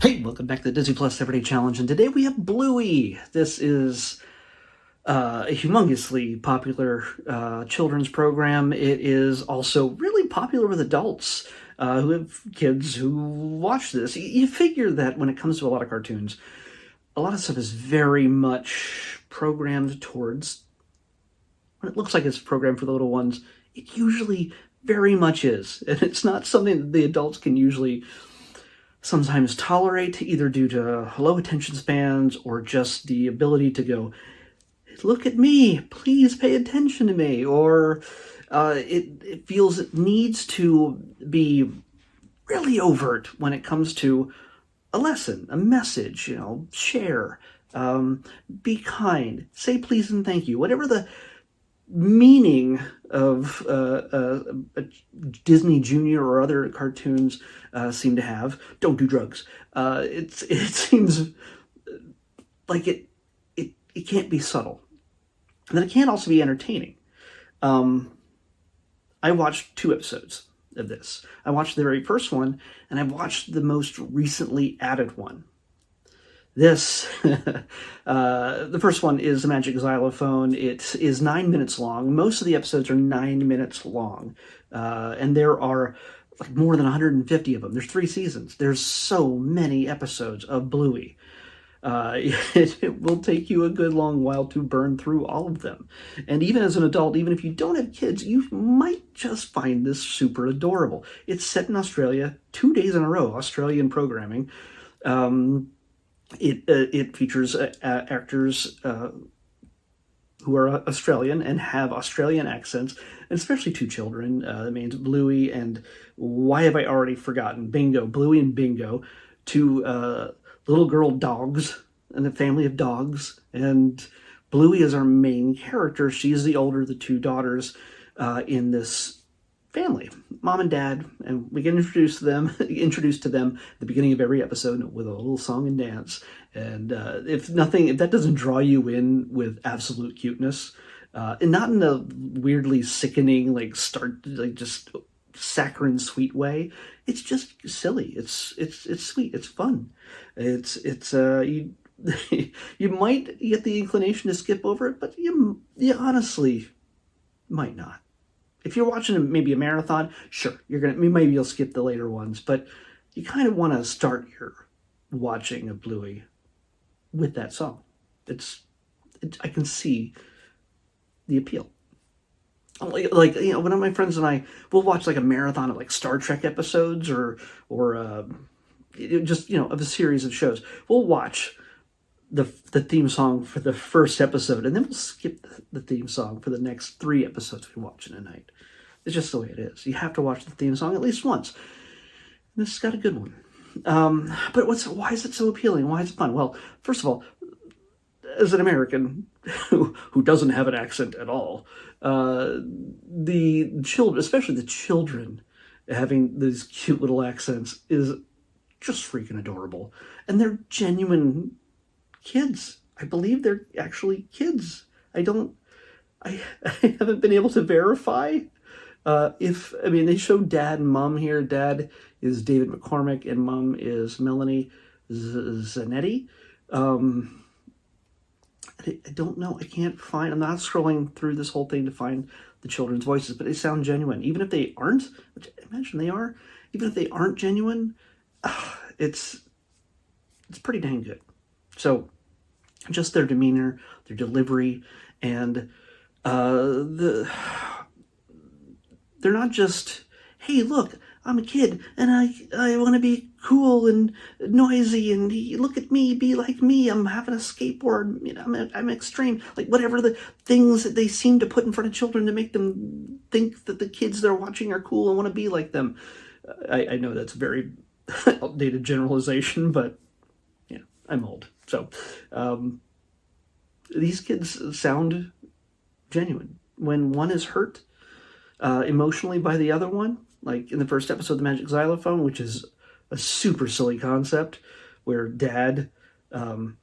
Hey, welcome back to the Disney Plus Everyday Challenge, and today we have Bluey. This is a humongously popular children's program. It is also really popular with adults who have kids who watch this. You figure that when it comes to a lot of cartoons, a lot of stuff is very much programmed towards, when it looks like it's programmed for the little ones, it usually very much is. And it's not something that the adults can usually sometimes tolerate, either due to low attention spans or just the ability to go, look at me, please pay attention to me, or it feels it needs to be really overt when it comes to a lesson, a message, share, be kind, say please and thank you, whatever the meaning of Disney Junior or other cartoons seem to have. Don't do drugs. It seems like it can't be subtle. And then it can't also be entertaining. I watched 2 episodes of this. I watched the very first one, and I watched the most recently added one. This, the first one is The Magic Xylophone. It is 9 minutes long. Most of the episodes are 9 minutes long. And there are like more than 150 of them. There's 3 seasons. There's so many episodes of Bluey. It will take you a good long while to burn through all of them. And even as an adult, even if you don't have kids, you might just find this super adorable. It's set in Australia, 2 days in a row, Australian programming. It features actors who are Australian and have Australian accents, and especially 2 children. The name's Bluey and, why have I already forgotten? Bingo. Bluey and Bingo, 2 little girl dogs and a family of dogs. And Bluey is our main character. She's the older of the 2 daughters in this family, mom and dad, and we get introduced to them at the beginning of every episode with a little song and dance. And if that doesn't draw you in with absolute cuteness, and not in a weirdly sickening, just saccharine sweet way, it's just silly. It's sweet. It's fun. You you might get the inclination to skip over it, but you honestly might not. If you're watching maybe a marathon, sure, maybe you'll skip the later ones, but you kind of want to start your watching of Bluey with that song. I can see the appeal. One of my friends and I will watch like a marathon of like Star Trek episodes or just of a series of shows. We'll watch the theme song for the first episode, and then we'll skip the theme song for the next 3 episodes we watch in a night. It's just the way it is. You have to watch the theme song at least once. And this has got a good one. But why is it so appealing? Why is it fun? Well, first of all, as an American who doesn't have an accent at all, the children, especially the children, having these cute little accents is just freaking adorable. And they're genuine kids. I believe they're actually kids. I haven't been able to verify they show dad and mom here. Dad is David McCormick and mom is Melanie Zanetti. I don't know. I'm not scrolling through this whole thing to find the children's voices, but they sound genuine. Even if they aren't, which I imagine they are, even if they aren't genuine, it's pretty dang good. So just their demeanor, their delivery, and they're not just, hey, look, I'm a kid and I want to be cool and noisy and look at me, be like me. I'm having a skateboard. I'm extreme. Like whatever the things that they seem to put in front of children to make them think that the kids they're watching are cool and want to be like them. I know that's a very outdated generalization, but I'm old. So these kids sound genuine. When one is hurt emotionally by the other one, like in the first episode, The Magic Xylophone, which is a super silly concept, where dad, when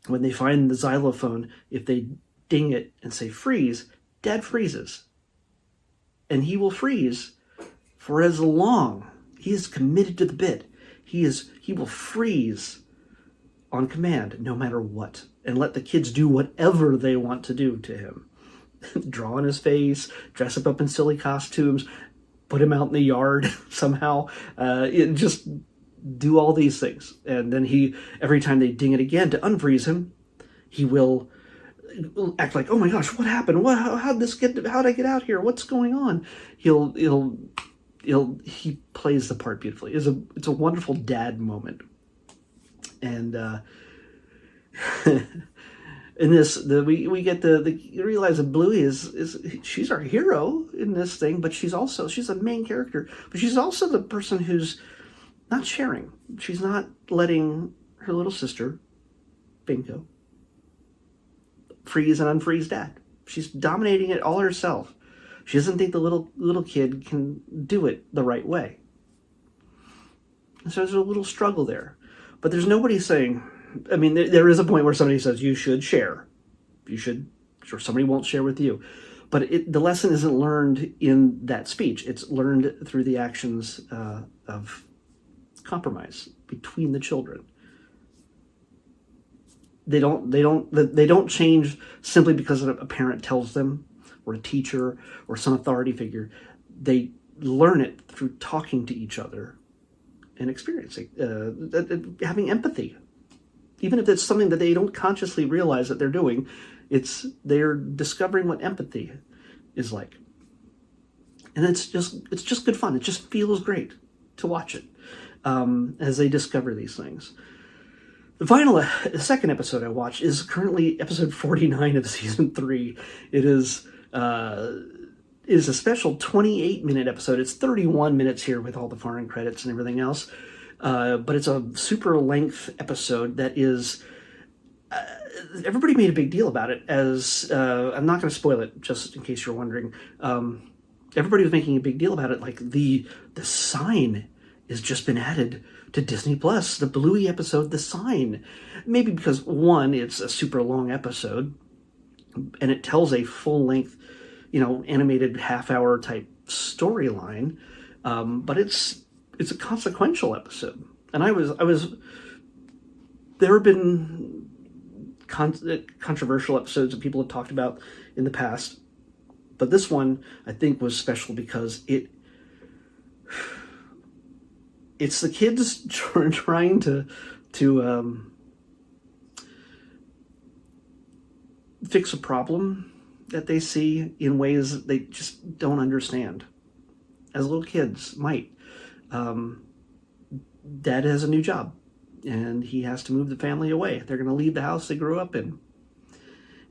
they find the xylophone, if they ding it and say freeze, dad freezes. And he will freeze for as long, he is committed to the bit. He will freeze on command no matter what, and let the kids do whatever they want to do to him. Draw on his face, dress up in silly costumes, put him out in the yard somehow, just do all these things. And then every time they ding it again to unfreeze him, he will act like, oh my gosh, what happened? How'd I get out here? What's going on? He plays the part beautifully. It's a wonderful dad moment. And in this, we get you realize that Bluey she's our hero in this thing, but she's a main character, but she's also the person who's not sharing. She's not letting her little sister, Bingo, freeze and unfreeze Dad. She's dominating it all herself. She doesn't think the little kid can do it the right way. And so there's a little struggle there. But there's nobody saying, I mean, there is a point where somebody says, you should share. Or somebody won't share with you. But the lesson isn't learned in that speech. It's learned through the actions of compromise between the children. They don't change simply because a parent tells them, or a teacher, or some authority figure. They learn it through talking to each other and experiencing, having empathy. Even if it's something that they don't consciously realize that they're doing, they're discovering what empathy is like. And it's just good fun. It just feels great to watch it as they discover these things. The second episode I watched is currently episode 49 of season 3. It is a special 28-minute episode. It's 31 minutes here with all the foreign credits and everything else. But it's a super length episode that is... everybody made a big deal about it as... I'm not going to spoil it, just in case you're wondering. Everybody was making a big deal about it, like the sign has just been added to Disney Plus, the Bluey episode, The Sign. Maybe because, one, it's a super long episode, and it tells a full-length, animated half-hour type storyline, but it's a consequential episode. And there have been controversial episodes that people have talked about in the past, but this one, I think, was special because it's the kids trying to fix a problem that they see in ways that they just don't understand, as little kids might. Dad has a new job, and he has to move the family away. They're going to leave the house they grew up in.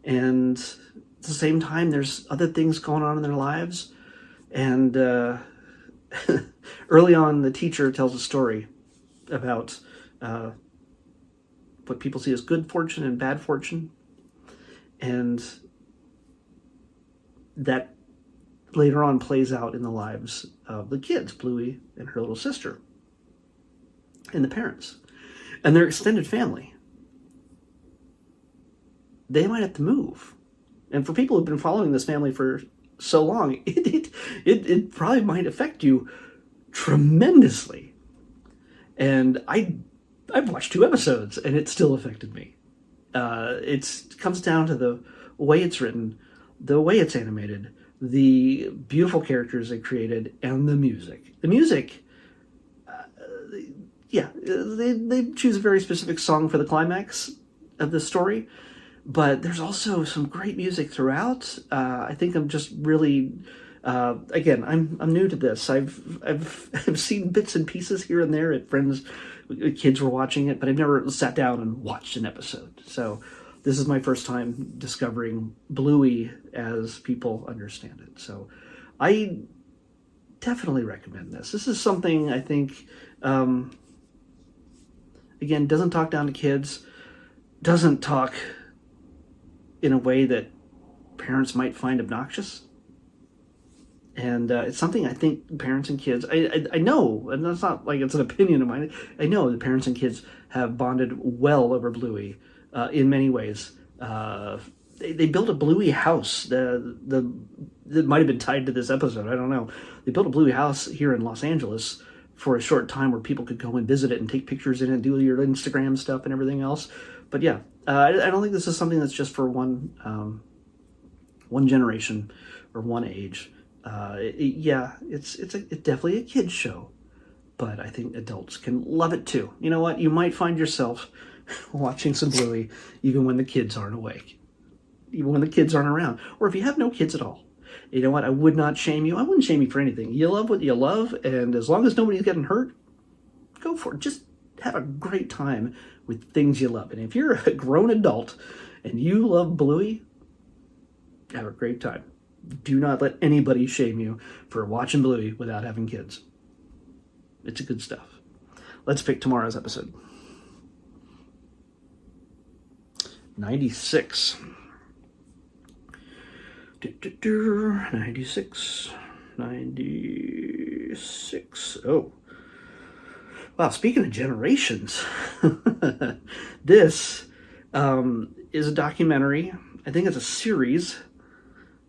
And at the same time, there's other things going on in their lives. And early on, the teacher tells a story about what people see as good fortune and bad fortune. And that later on plays out in the lives of the kids, Bluey and her little sister, and the parents, and their extended family. They might have to move. And for people who've been following this family for so long, it probably might affect you tremendously. And I've watched 2 episodes, and it still affected me. It comes down to the way it's written, the way it's animated, the beautiful characters they created, and the music. The music, they choose a very specific song for the climax of the story, but there's also some great music throughout. I think I'm just really, again, I'm new to this. I've seen bits and pieces here and there at friends, kids were watching it, but I've never sat down and watched an episode. So this is my first time discovering Bluey as people understand it. So I definitely recommend this. This is something I think, again, doesn't talk down to kids, doesn't talk in a way that parents might find obnoxious. And it's something I think parents and kids, I know, and that's not like it's an opinion of mine, I know that parents and kids have bonded well over Bluey in many ways. They built a Bluey house that might have been tied to this episode, I don't know. They built a Bluey house here in Los Angeles for a short time where people could go and visit it and take pictures in it and do your Instagram stuff and everything else. But yeah, I don't think this is something that's just for one generation or one age. It's definitely a kid's show, but I think adults can love it too. You know what? You might find yourself watching some Bluey even when the kids aren't awake, even when the kids aren't around, or if you have no kids at all. You know what? I would not shame you. I wouldn't shame you for anything. You love what you love, and as long as nobody's getting hurt, go for it. Just have a great time with things you love. And if you're a grown adult and you love Bluey, have a great time. Do not let anybody shame you for watching Bluey without having kids. It's good stuff. Let's pick tomorrow's episode. 96. 96. Oh. Wow, speaking of generations, this is a documentary. I think it's a series.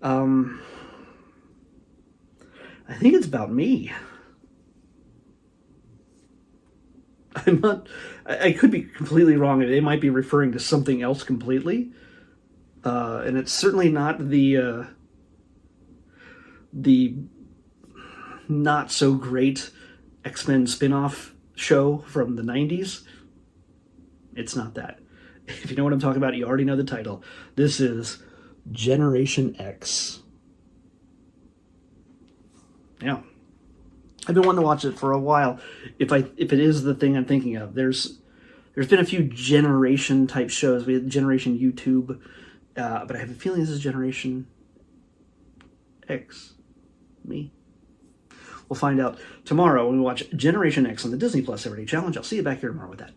I think it's about me. I could be completely wrong. They might be referring to something else completely. And it's certainly not the not so great X-Men spin-off show from the 90s. It's not that. If you know what I'm talking about, you already know the title. This is Generation X. Yeah. I've been wanting to watch it for a while. If it is the thing I'm thinking of, there's been a few generation type shows. We had Generation YouTube, but I have a feeling this is Generation X. Me. We'll find out tomorrow when we watch Generation X on the Disney Plus Everyday Challenge. I'll see you back here tomorrow with that.